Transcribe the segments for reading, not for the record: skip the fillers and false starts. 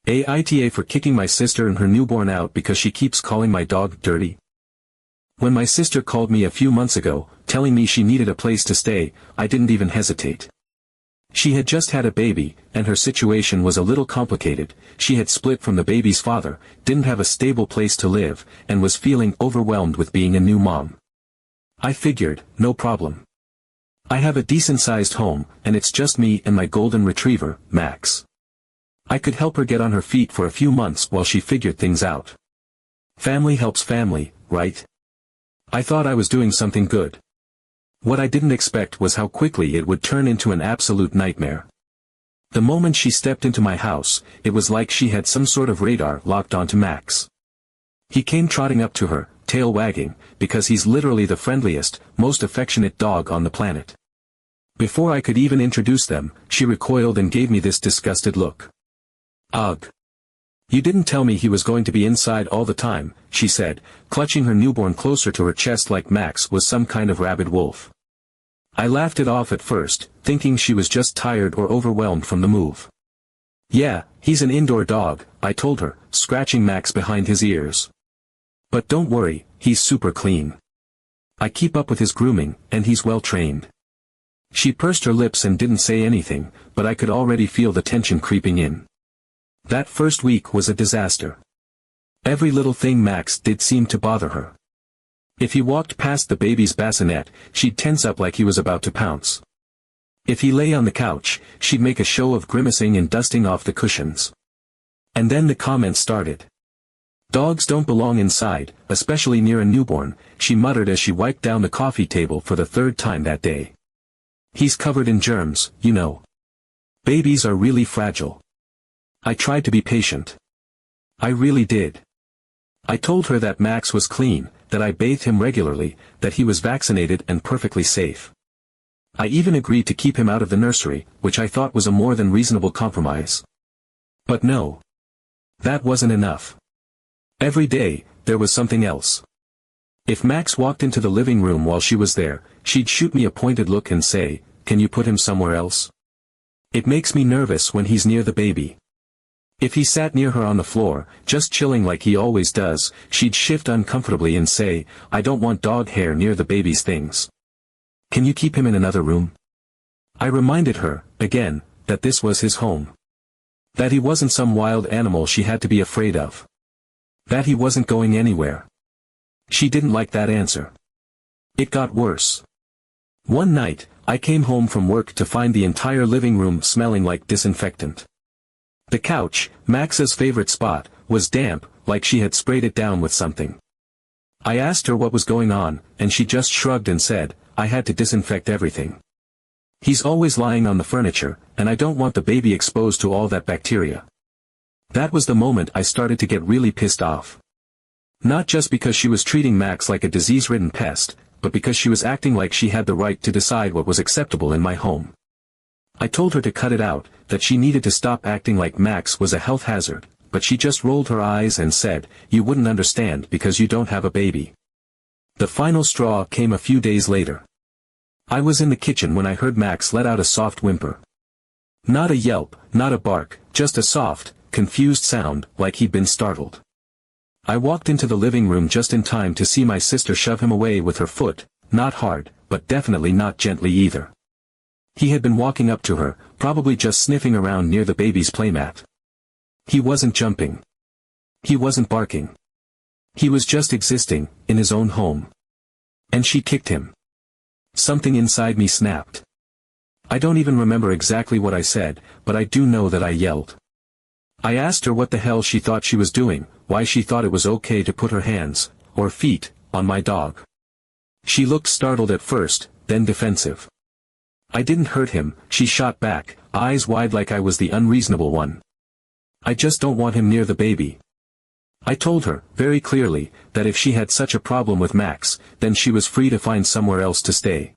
AITA for kicking my sister and her newborn out because she keeps calling my dog dirty. When my sister called me a few months ago, telling me she needed a place to stay, I didn't even hesitate. She had just had a baby, and her situation was a little complicated. She had split from the baby's father, didn't have a stable place to live, and was feeling overwhelmed with being a new mom. I figured, no problem. I have a decent-sized home, and it's just me and my golden retriever, Max. I could help her get on her feet for a few months while she figured things out. Family helps family, right? I thought I was doing something good. What I didn't expect was how quickly it would turn into an absolute nightmare. The moment she stepped into my house, it was like she had some sort of radar locked onto Max. He came trotting up to her, tail wagging, because he's literally the friendliest, most affectionate dog on the planet. Before I could even introduce them, she recoiled and gave me this disgusted look. Ugh. You didn't tell me he was going to be inside all the time, she said, clutching her newborn closer to her chest like Max was some kind of rabid wolf. I laughed it off at first, thinking she was just tired or overwhelmed from the move. Yeah, he's an indoor dog, I told her, scratching Max behind his ears. But don't worry, he's super clean. I keep up with his grooming, and he's well trained. She pursed her lips and didn't say anything, but I could already feel the tension creeping in. That first week was a disaster. Every little thing Max did seemed to bother her. If he walked past the baby's bassinet, she'd tense up like he was about to pounce. If he lay on the couch, she'd make a show of grimacing and dusting off the cushions. And then the comments started. Dogs don't belong inside, especially near a newborn, she muttered as she wiped down the coffee table for the third time that day. He's covered in germs, you know. Babies are really fragile. I tried to be patient. I really did. I told her that Max was clean, that I bathed him regularly, that he was vaccinated and perfectly safe. I even agreed to keep him out of the nursery, which I thought was a more than reasonable compromise. But no. That wasn't enough. Every day, there was something else. If Max walked into the living room while she was there, she'd shoot me a pointed look and say, "Can you put him somewhere else? It makes me nervous when he's near the baby." If he sat near her on the floor, just chilling like he always does, she'd shift uncomfortably and say, "I don't want dog hair near the baby's things. Can you keep him in another room?" I reminded her, again, that this was his home. That he wasn't some wild animal she had to be afraid of. That he wasn't going anywhere. She didn't like that answer. It got worse. One night, I came home from work to find the entire living room smelling like disinfectant. The couch, Max's favorite spot, was damp, like she had sprayed it down with something. I asked her what was going on, and she just shrugged and said, "I had to disinfect everything. He's always lying on the furniture, and I don't want the baby exposed to all that bacteria." That was the moment I started to get really pissed off. Not just because she was treating Max like a disease-ridden pest, but because she was acting like she had the right to decide what was acceptable in my home. I told her to cut it out, that she needed to stop acting like Max was a health hazard, but she just rolled her eyes and said, "You wouldn't understand because you don't have a baby." The final straw came a few days later. I was in the kitchen when I heard Max let out a soft whimper. Not a yelp, not a bark, just a soft, confused sound, like he'd been startled. I walked into the living room just in time to see my sister shove him away with her foot, not hard, but definitely not gently either. He had been walking up to her, probably just sniffing around near the baby's playmat. He wasn't jumping. He wasn't barking. He was just existing, in his own home. And she kicked him. Something inside me snapped. I don't even remember exactly what I said, but I do know that I yelled. I asked her what the hell she thought she was doing, why she thought it was okay to put her hands, or feet, on my dog. She looked startled at first, then defensive. I didn't hurt him, she shot back, eyes wide like I was the unreasonable one. I just don't want him near the baby. I told her, very clearly, that if she had such a problem with Max, then she was free to find somewhere else to stay.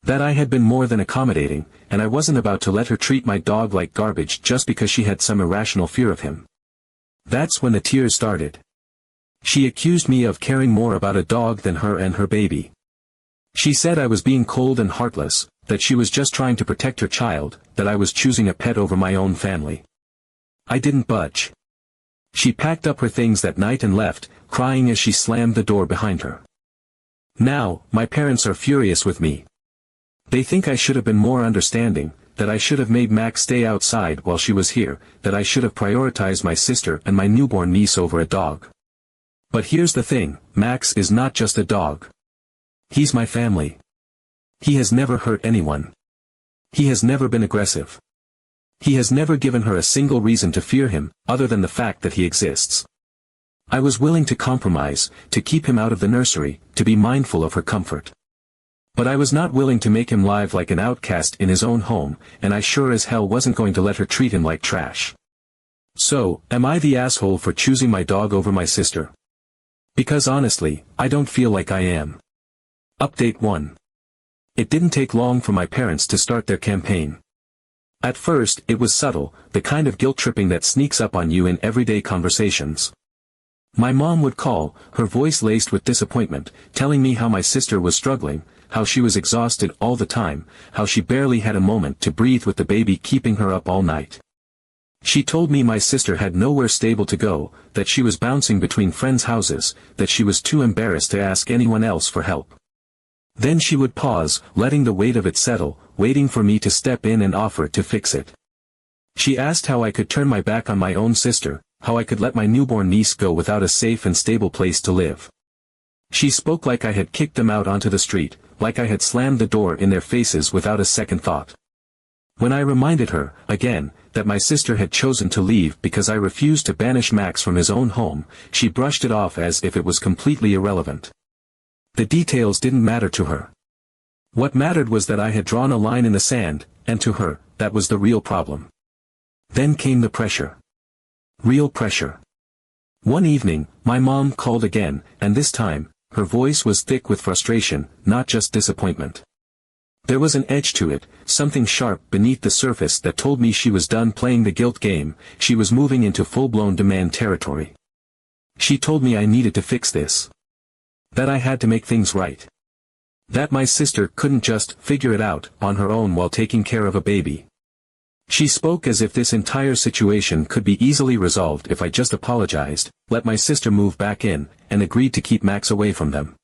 That I had been more than accommodating, and I wasn't about to let her treat my dog like garbage just because she had some irrational fear of him. That's when the tears started. She accused me of caring more about a dog than her and her baby. She said I was being cold and heartless, that she was just trying to protect her child, that I was choosing a pet over my own family. I didn't budge. She packed up her things that night and left, crying as she slammed the door behind her. Now, my parents are furious with me. They think I should have been more understanding, that I should have made Max stay outside while she was here, that I should have prioritized my sister and my newborn niece over a dog. But here's the thing, Max is not just a dog. He's my family. He has never hurt anyone. He has never been aggressive. He has never given her a single reason to fear him, other than the fact that he exists. I was willing to compromise, to keep him out of the nursery, to be mindful of her comfort. But I was not willing to make him live like an outcast in his own home, and I sure as hell wasn't going to let her treat him like trash. So, am I the asshole for choosing my dog over my sister? Because honestly, I don't feel like I am. Update 1. It didn't take long for my parents to start their campaign. At first, it was subtle, the kind of guilt-tripping that sneaks up on you in everyday conversations. My mom would call, her voice laced with disappointment, telling me how my sister was struggling, how she was exhausted all the time, how she barely had a moment to breathe with the baby keeping her up all night. She told me my sister had nowhere stable to go, that she was bouncing between friends' houses, that she was too embarrassed to ask anyone else for help. Then she would pause, letting the weight of it settle, waiting for me to step in and offer to fix it. She asked how I could turn my back on my own sister, how I could let my newborn niece go without a safe and stable place to live. She spoke like I had kicked them out onto the street, like I had slammed the door in their faces without a second thought. When I reminded her, again, that my sister had chosen to leave because I refused to banish Max from his own home, she brushed it off as if it was completely irrelevant. The details didn't matter to her. What mattered was that I had drawn a line in the sand, and to her, that was the real problem. Then came the pressure. Real pressure. One evening, my mom called again, and this time, her voice was thick with frustration, not just disappointment. There was an edge to it, something sharp beneath the surface that told me she was done playing the guilt game, she was moving into full-blown demand territory. She told me I needed to fix this. That I had to make things right. That my sister couldn't just figure it out on her own while taking care of a baby. She spoke as if this entire situation could be easily resolved if I just apologized, let my sister move back in, and agreed to keep Max away from them.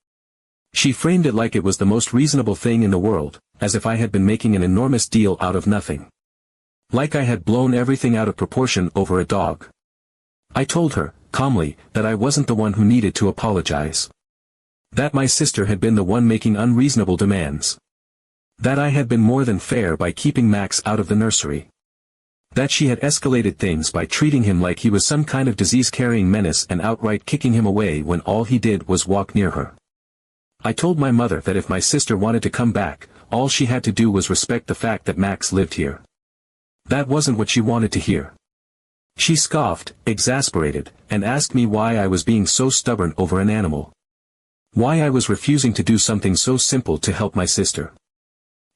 She framed it like it was the most reasonable thing in the world, as if I had been making an enormous deal out of nothing. Like I had blown everything out of proportion over a dog. I told her, calmly, that I wasn't the one who needed to apologize. That my sister had been the one making unreasonable demands. That I had been more than fair by keeping Max out of the nursery. That she had escalated things by treating him like he was some kind of disease-carrying menace and outright kicking him away when all he did was walk near her. I told my mother that if my sister wanted to come back, all she had to do was respect the fact that Max lived here. That wasn't what she wanted to hear. She scoffed, exasperated, and asked me why I was being so stubborn over an animal. Why I was refusing to do something so simple to help my sister.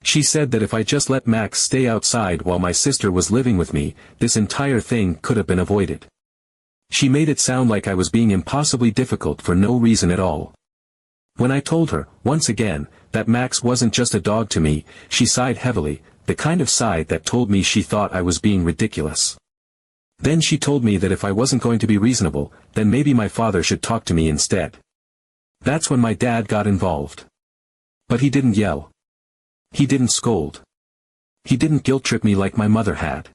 She said that if I just let Max stay outside while my sister was living with me, this entire thing could have been avoided. She made it sound like I was being impossibly difficult for no reason at all. When I told her, once again, that Max wasn't just a dog to me, she sighed heavily, the kind of sigh that told me she thought I was being ridiculous. Then she told me that if I wasn't going to be reasonable, then maybe my father should talk to me instead. That's when my dad got involved. But he didn't yell. He didn't scold. He didn't guilt-trip me like my mother had.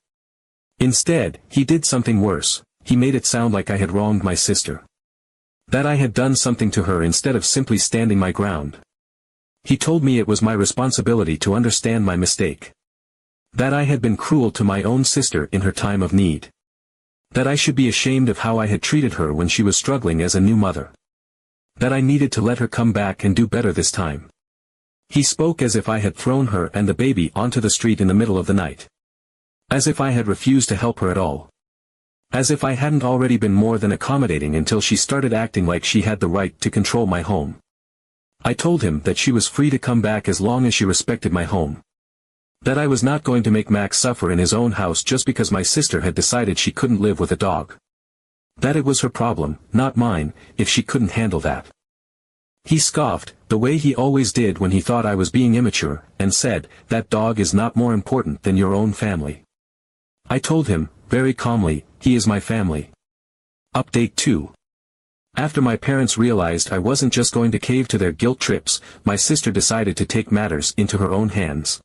Instead, he did something worse, he made it sound like I had wronged my sister. That I had done something to her instead of simply standing my ground. He told me it was my responsibility to understand my mistake. That I had been cruel to my own sister in her time of need. That I should be ashamed of how I had treated her when she was struggling as a new mother. That I needed to let her come back and do better this time. He spoke as if I had thrown her and the baby onto the street in the middle of the night. As if I had refused to help her at all. As if I hadn't already been more than accommodating until she started acting like she had the right to control my home. I told him that she was free to come back as long as she respected my home. That I was not going to make Max suffer in his own house just because my sister had decided she couldn't live with a dog. That it was her problem, not mine, if she couldn't handle that. He scoffed, the way he always did when he thought I was being immature, and said, "That dog is not more important than your own family." I told him, very calmly, he is my family. Update 2. After my parents realized I wasn't just going to cave to their guilt trips, my sister decided to take matters into her own hands.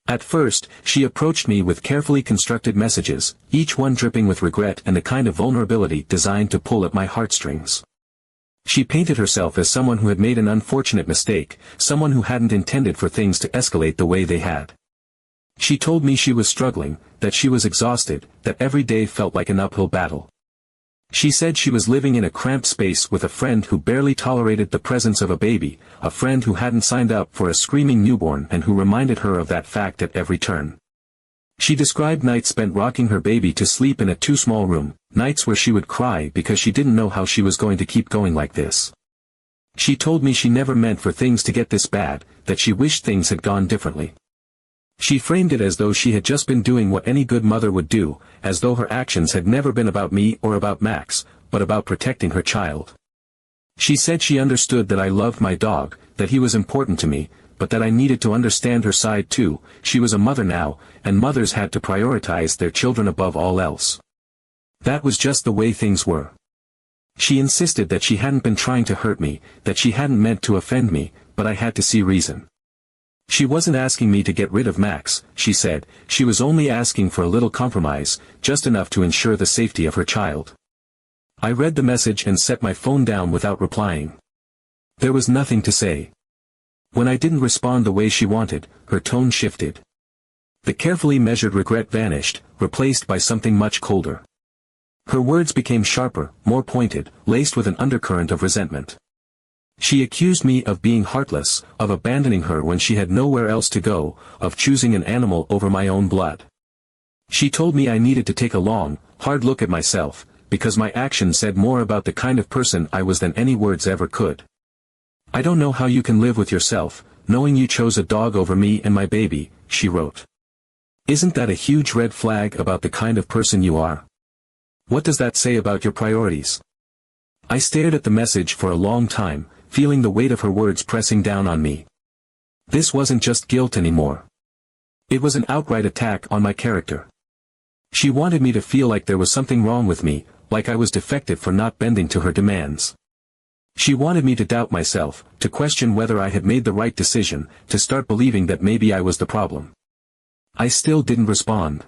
At first, she approached me with carefully constructed messages, each one dripping with regret and a kind of vulnerability designed to pull at my heartstrings. She painted herself as someone who had made an unfortunate mistake, someone who hadn't intended for things to escalate the way they had. She told me she was struggling, that she was exhausted, that every day felt like an uphill battle. She said she was living in a cramped space with a friend who barely tolerated the presence of a baby, a friend who hadn't signed up for a screaming newborn and who reminded her of that fact at every turn. She described nights spent rocking her baby to sleep in a too small room, nights where she would cry because she didn't know how she was going to keep going like this. She told me she never meant for things to get this bad, that she wished things had gone differently. She framed it as though she had just been doing what any good mother would do, as though her actions had never been about me or about Max, but about protecting her child. She said she understood that I loved my dog, that he was important to me, but that I needed to understand her side too. She was a mother now, and mothers had to prioritize their children above all else. That was just the way things were. She insisted that she hadn't been trying to hurt me, that she hadn't meant to offend me, but I had to see reason. She wasn't asking me to get rid of Max, she said, she was only asking for a little compromise, just enough to ensure the safety of her child. I read the message and set my phone down without replying. There was nothing to say. When I didn't respond the way she wanted, her tone shifted. The carefully measured regret vanished, replaced by something much colder. Her words became sharper, more pointed, laced with an undercurrent of resentment. She accused me of being heartless, of abandoning her when she had nowhere else to go, of choosing an animal over my own blood. She told me I needed to take a long, hard look at myself, because my actions said more about the kind of person I was than any words ever could. I don't know how you can live with yourself, knowing you chose a dog over me and my baby, she wrote. Isn't that a huge red flag about the kind of person you are? What does that say about your priorities? I stared at the message for a long time, feeling the weight of her words pressing down on me. This wasn't just guilt anymore. It was an outright attack on my character. She wanted me to feel like there was something wrong with me, like I was defective for not bending to her demands. She wanted me to doubt myself, to question whether I had made the right decision, to start believing that maybe I was the problem. I still didn't respond.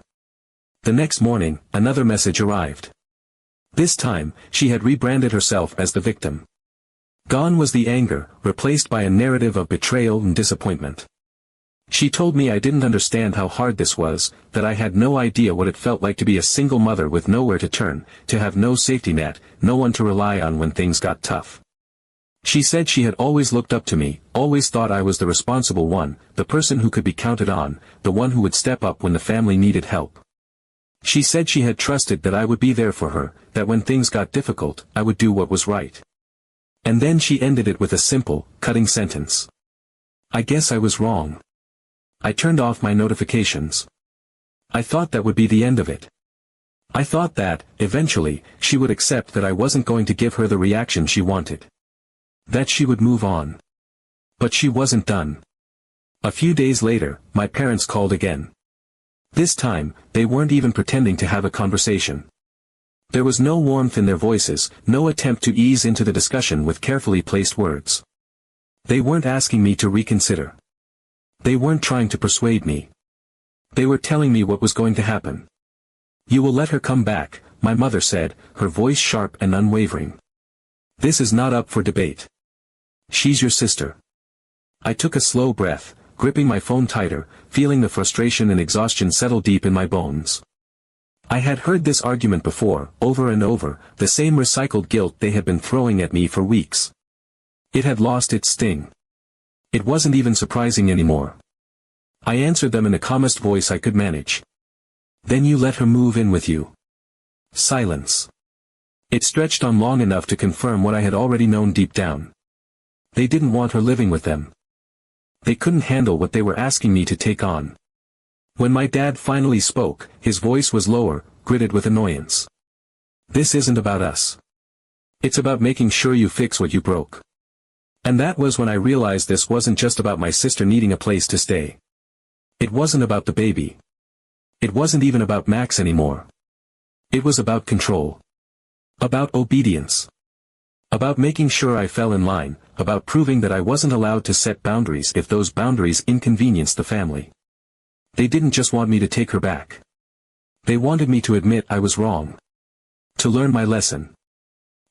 The next morning, another message arrived. This time, she had rebranded herself as the victim. Gone was the anger, replaced by a narrative of betrayal and disappointment. She told me I didn't understand how hard this was, that I had no idea what it felt like to be a single mother with nowhere to turn, to have no safety net, no one to rely on when things got tough. She said she had always looked up to me, always thought I was the responsible one, the person who could be counted on, the one who would step up when the family needed help. She said she had trusted that I would be there for her, that when things got difficult, I would do what was right. And then she ended it with a simple, cutting sentence. I guess I was wrong. I turned off my notifications. I thought that would be the end of it. I thought that, eventually, she would accept that I wasn't going to give her the reaction she wanted. That she would move on. But she wasn't done. A few days later, my parents called again. This time, they weren't even pretending to have a conversation. There was no warmth in their voices, no attempt to ease into the discussion with carefully placed words. They weren't asking me to reconsider. They weren't trying to persuade me. They were telling me what was going to happen. You will let her come back, my mother said, her voice sharp and unwavering. This is not up for debate. She's your sister. I took a slow breath, gripping my phone tighter, feeling the frustration and exhaustion settle deep in my bones. I had heard this argument before, over and over, the same recycled guilt they had been throwing at me for weeks. It had lost its sting. It wasn't even surprising anymore. I answered them in the calmest voice I could manage. Then you let her move in with you. Silence. It stretched on long enough to confirm what I had already known deep down. They didn't want her living with them. They couldn't handle what they were asking me to take on. When my dad finally spoke, his voice was lower, gritted with annoyance. This isn't about us. It's about making sure you fix what you broke. And that was when I realized this wasn't just about my sister needing a place to stay. It wasn't about the baby. It wasn't even about Max anymore. It was about control. About obedience. About making sure I fell in line, about proving that I wasn't allowed to set boundaries if those boundaries inconvenienced the family. They didn't just want me to take her back. They wanted me to admit I was wrong. To learn my lesson.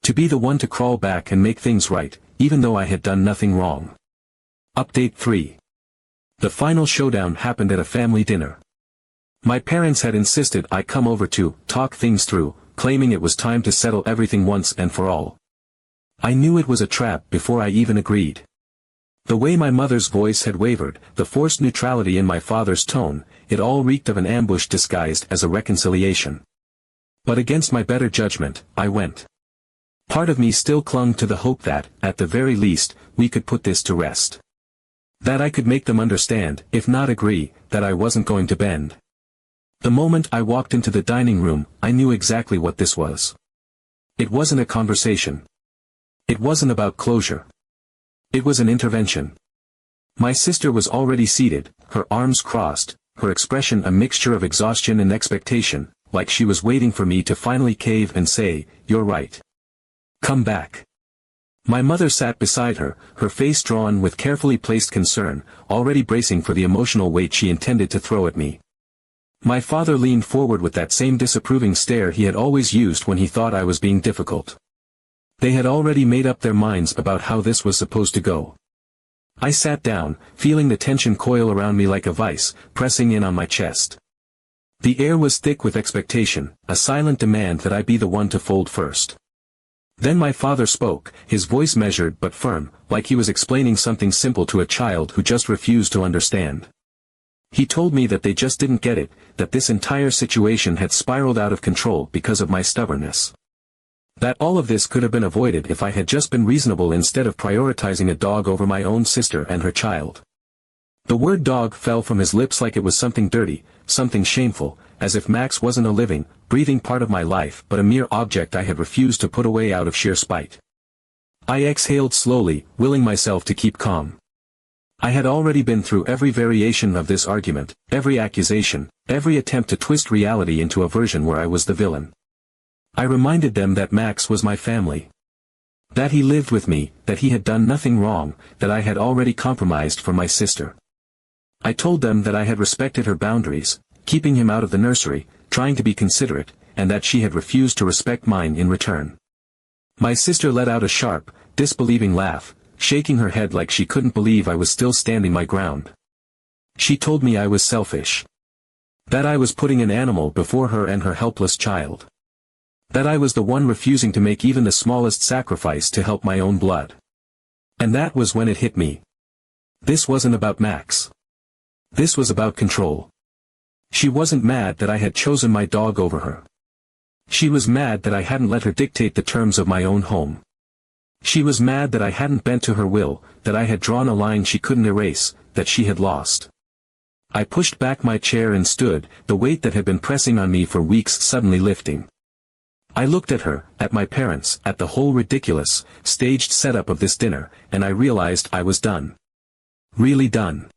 To be the one to crawl back and make things right, even though I had done nothing wrong. Update 3. The final showdown happened at a family dinner. My parents had insisted I come over to talk things through, claiming it was time to settle everything once and for all. I knew it was a trap before I even agreed. The way my mother's voice had wavered, the forced neutrality in my father's tone, it all reeked of an ambush disguised as a reconciliation. But against my better judgment, I went. Part of me still clung to the hope that, at the very least, we could put this to rest. That I could make them understand, if not agree, that I wasn't going to bend. The moment I walked into the dining room, I knew exactly what this was. It wasn't a conversation. It wasn't about closure. It was an intervention. My sister was already seated, her arms crossed, her expression a mixture of exhaustion and expectation, like she was waiting for me to finally cave and say, "You're right. Come back." My mother sat beside her, her face drawn with carefully placed concern, already bracing for the emotional weight she intended to throw at me. My father leaned forward with that same disapproving stare he had always used when he thought I was being difficult. They had already made up their minds about how this was supposed to go. I sat down, feeling the tension coil around me like a vice, pressing in on my chest. The air was thick with expectation, a silent demand that I be the one to fold first. Then my father spoke, his voice measured but firm, like he was explaining something simple to a child who just refused to understand. He told me that they just didn't get it, that this entire situation had spiraled out of control because of my stubbornness. That all of this could have been avoided if I had just been reasonable instead of prioritizing a dog over my own sister and her child. The word dog fell from his lips like it was something dirty, something shameful, as if Max wasn't a living, breathing part of my life but a mere object I had refused to put away out of sheer spite. I exhaled slowly, willing myself to keep calm. I had already been through every variation of this argument, every accusation, every attempt to twist reality into a version where I was the villain. I reminded them that Max was my family. That he lived with me, that he had done nothing wrong, that I had already compromised for my sister. I told them that I had respected her boundaries, keeping him out of the nursery, trying to be considerate, and that she had refused to respect mine in return. My sister let out a sharp, disbelieving laugh, shaking her head like she couldn't believe I was still standing my ground. She told me I was selfish. That I was putting an animal before her and her helpless child. That I was the one refusing to make even the smallest sacrifice to help my own blood. And that was when it hit me. This wasn't about Max. This was about control. She wasn't mad that I had chosen my dog over her. She was mad that I hadn't let her dictate the terms of my own home. She was mad that I hadn't bent to her will, that I had drawn a line she couldn't erase, that she had lost. I pushed back my chair and stood, the weight that had been pressing on me for weeks suddenly lifting. I looked at her, at my parents, at the whole ridiculous, staged setup of this dinner, and I realized I was done. Really done.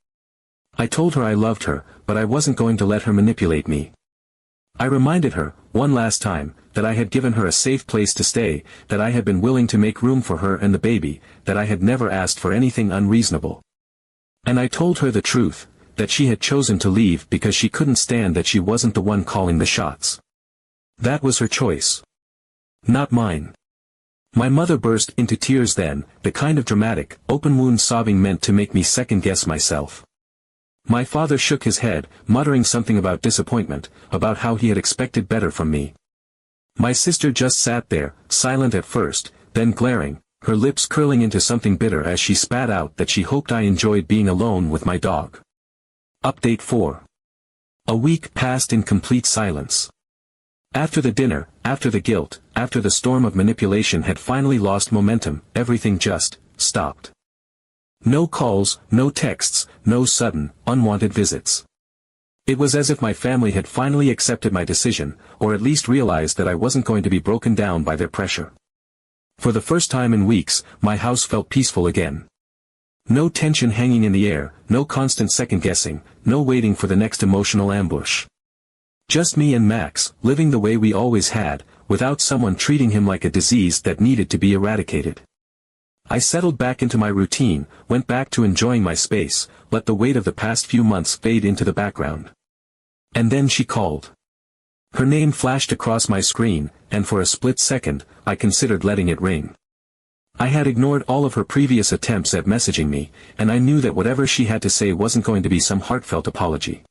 I told her I loved her, but I wasn't going to let her manipulate me. I reminded her, one last time, that I had given her a safe place to stay, that I had been willing to make room for her and the baby, that I had never asked for anything unreasonable. And I told her the truth, that she had chosen to leave because she couldn't stand that she wasn't the one calling the shots. That was her choice. Not mine. My mother burst into tears then, the kind of dramatic, open-wound sobbing meant to make me second-guess myself. My father shook his head, muttering something about disappointment, about how he had expected better from me. My sister just sat there, silent at first, then glaring, her lips curling into something bitter as she spat out that she hoped I enjoyed being alone with my dog. Update 4. A week passed in complete silence. After the dinner, after the guilt, after the storm of manipulation had finally lost momentum, everything just stopped. No calls, no texts, no sudden, unwanted visits. It was as if my family had finally accepted my decision, or at least realized that I wasn't going to be broken down by their pressure. For the first time in weeks, my house felt peaceful again. No tension hanging in the air, no constant second-guessing, no waiting for the next emotional ambush. Just me and Max, living the way we always had, without someone treating him like a disease that needed to be eradicated. I settled back into my routine, went back to enjoying my space, let the weight of the past few months fade into the background. And then she called. Her name flashed across my screen, and for a split second, I considered letting it ring. I had ignored all of her previous attempts at messaging me, and I knew that whatever she had to say wasn't going to be some heartfelt apology.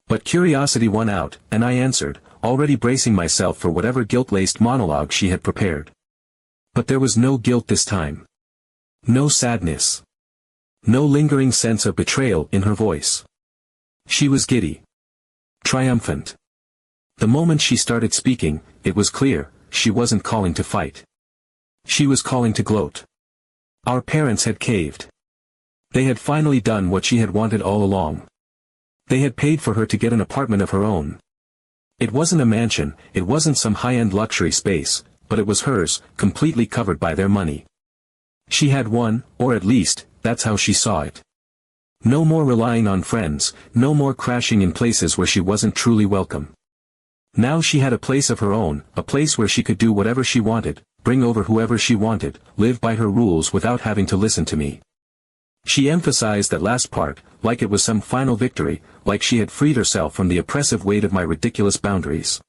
But curiosity won out, and I answered, already bracing myself for whatever guilt-laced monologue she had prepared. But there was no guilt this time. No sadness. No lingering sense of betrayal in her voice. She was giddy. Triumphant. The moment she started speaking, it was clear, she wasn't calling to fight. She was calling to gloat. Our parents had caved. They had finally done what she had wanted all along. They had paid for her to get an apartment of her own. It wasn't a mansion, it wasn't some high-end luxury space, but it was hers, completely covered by their money. She had won, or at least, that's how she saw it. No more relying on friends, no more crashing in places where she wasn't truly welcome. Now she had a place of her own, a place where she could do whatever she wanted, bring over whoever she wanted, live by her rules without having to listen to me. She emphasized that last part, like it was some final victory, like she had freed herself from the oppressive weight of my ridiculous boundaries.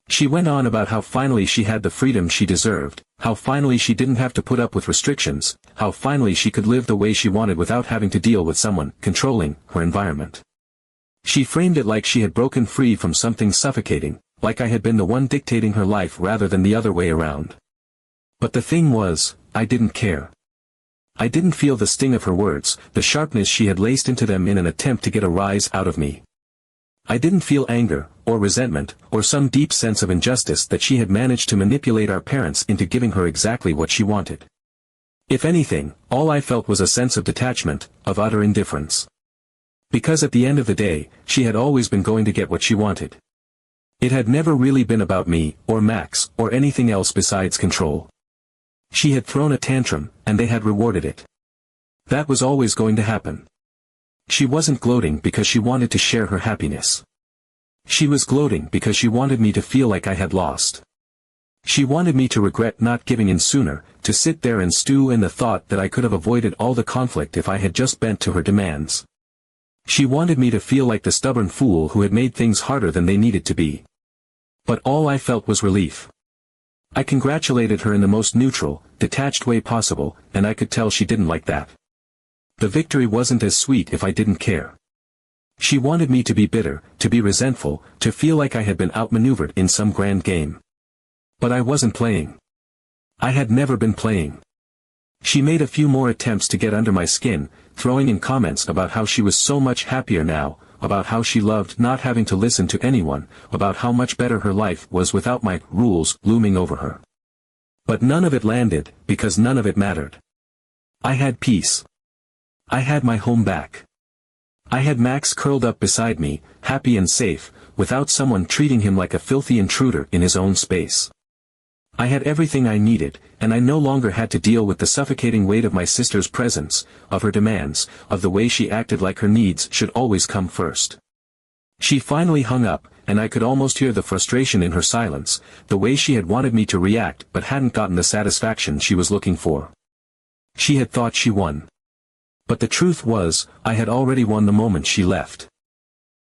She went on about how finally she had the freedom she deserved, how finally she didn't have to put up with restrictions, how finally she could live the way she wanted without having to deal with someone controlling her environment. She framed it like she had broken free from something suffocating, like I had been the one dictating her life rather than the other way around. But the thing was, I didn't care. I didn't feel the sting of her words, the sharpness she had laced into them in an attempt to get a rise out of me. I didn't feel anger, or resentment, or some deep sense of injustice that she had managed to manipulate our parents into giving her exactly what she wanted. If anything, all I felt was a sense of detachment, of utter indifference. Because at the end of the day, she had always been going to get what she wanted. It had never really been about me, or Max, or anything else besides control. She had thrown a tantrum, and they had rewarded it. That was always going to happen. She wasn't gloating because she wanted to share her happiness. She was gloating because she wanted me to feel like I had lost. She wanted me to regret not giving in sooner, to sit there and stew in the thought that I could have avoided all the conflict if I had just bent to her demands. She wanted me to feel like the stubborn fool who had made things harder than they needed to be. But all I felt was relief. I congratulated her in the most neutral, detached way possible, and I could tell she didn't like that. The victory wasn't as sweet if I didn't care. She wanted me to be bitter, to be resentful, to feel like I had been outmaneuvered in some grand game. But I wasn't playing. I had never been playing. She made a few more attempts to get under my skin, throwing in comments about how she was so much happier now, about how she loved not having to listen to anyone, about how much better her life was without my rules looming over her. But none of it landed, because none of it mattered. I had peace. I had my home back. I had Max curled up beside me, happy and safe, without someone treating him like a filthy intruder in his own space. I had everything I needed, and I no longer had to deal with the suffocating weight of my sister's presence, of her demands, of the way she acted like her needs should always come first. She finally hung up, and I could almost hear the frustration in her silence, the way she had wanted me to react but hadn't gotten the satisfaction she was looking for. She had thought she won. But the truth was, I had already won the moment she left.